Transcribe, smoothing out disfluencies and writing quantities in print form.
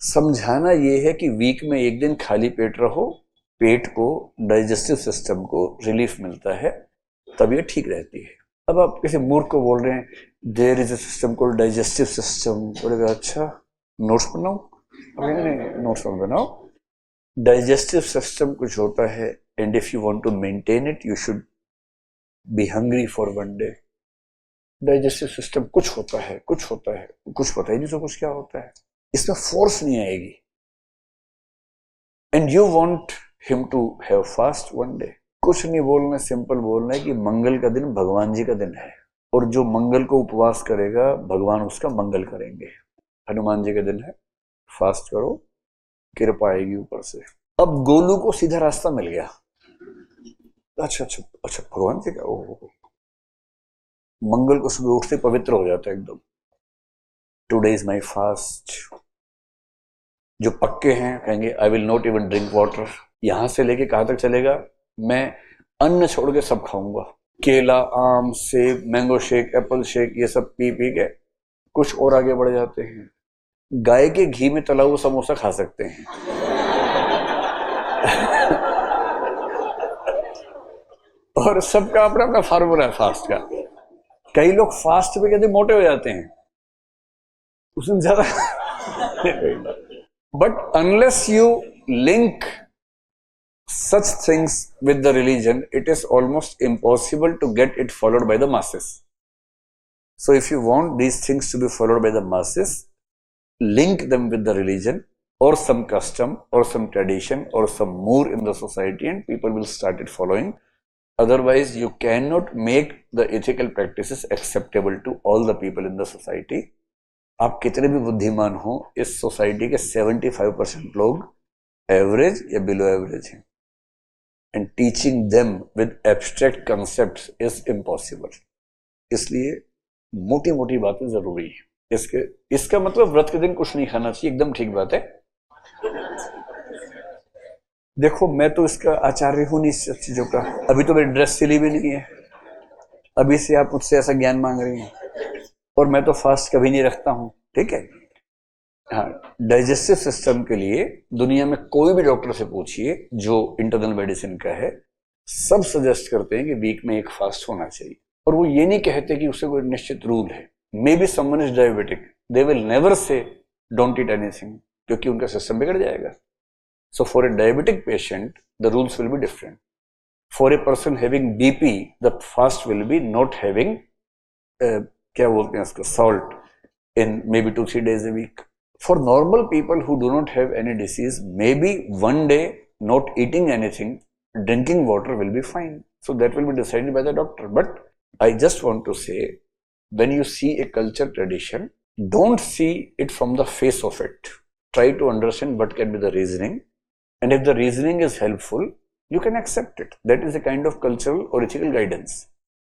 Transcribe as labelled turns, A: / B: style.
A: समझाना ये है कि वीक में एक दिन खाली पेट रहो, पेट को, डाइजेस्टिव सिस्टम को रिलीफ मिलता है, तबीयत ठीक रहती है। अब आप किसी मूर्ख को बोल रहे हैं there is a system called digestive system, बोलेगा अच्छा नोट्स बनाओ? नहीं, नोट्स मत बनाओ। डाइजेस्टिव सिस्टम कुछ होता है, and if you want to maintain it you should be hungry for one day. Digestive system कुछ होता है, कुछ पता ही नहीं तो कुछ क्या होता है। इसमें फोर्स नहीं आएगी। And you want him to have fast one day. कुछ नहीं बोलना, सिंपल बोलना है कि मंगल का दिन भगवान जी का दिन है, और जो मंगल को उपवास करेगा भगवान उसका मंगल करेंगे। हनुमान जी का दिन है, फास्ट करो, कृपा आएगी ऊपर से। अब गोलू को सीधा रास्ता मिल गया। अच्छा अच्छा अच्छा, भगवान जी का, ओह, मंगल को सुबह उठते पवित्र हो जाता है एकदम। Today is my fast. जो पक्के हैं कहेंगे I will not even drink water. यहां से लेके कहां तक चलेगा? मैं अन्न छोड़ के सब खाऊंगा, केला, आम, सेब, मैंगो शेक, एप्पल शेक, ये सब पी पी के कुछ और आगे बढ़ जाते हैं। गाय के घी में तला हुआ समोसा खा सकते हैं। और सबका अपना अपना फार्मूला है फास्ट का। कई लोग फास्ट पे कहते मोटे हो जाते हैं, उसमें ज्यादा but unless you link such things with the religion, it is almost impossible to get it followed by the masses. So if you want these things to be followed by the masses, link them with the religion or some custom or some tradition or some more in the society, and people will start it following. Otherwise you cannot make the ethical practices acceptable to all the people in the society. आप कितने भी बुद्धिमान हो, इस society के 75% लोग average या below average हैं, and teaching them with abstract concepts is impossible. इसलिए मोटी मोटी बातें जरूरी है। इसका मतलब व्रत के दिन कुछ नहीं खाना चाहिए, एकदम ठीक बात है। देखो मैं तो इसका आचार्य हूं नहीं सब चीजों का, अभी तो मेरी ड्रेस सिली भी नहीं है, अभी से आप मुझसे ऐसा ज्ञान मांग रही हैं, और मैं तो फास्ट कभी नहीं रखता हूं, ठीक है। हाँ, डाइजेस्टिव सिस्टम के लिए दुनिया में कोई भी डॉक्टर से पूछिए जो इंटरनल मेडिसिन का है, सब सजेस्ट करते हैं कि वीक में एक फास्ट होना चाहिए। और वो ये नहीं कहते कि उससे कोई निश्चित रूल है। May be someone is diabetic, they will never say don't eat anything, क्योंकि उनका सिस्टम बिगड़ जाएगा। So for a diabetic patient the rules will be different. For a person having BP the fast will be not having क्या बोलते हैं उसको, salt in may be 2-3 days a week. For normal people who do not have any disease, maybe one day not eating anything, drinking water will be fine. So that will be decided by the doctor. But I just want to say, when you see a culture tradition, don't see it from the face of it. Try to understand what can be the reasoning. And if the reasoning is helpful, you can accept it. That is a kind of cultural or ethical guidance.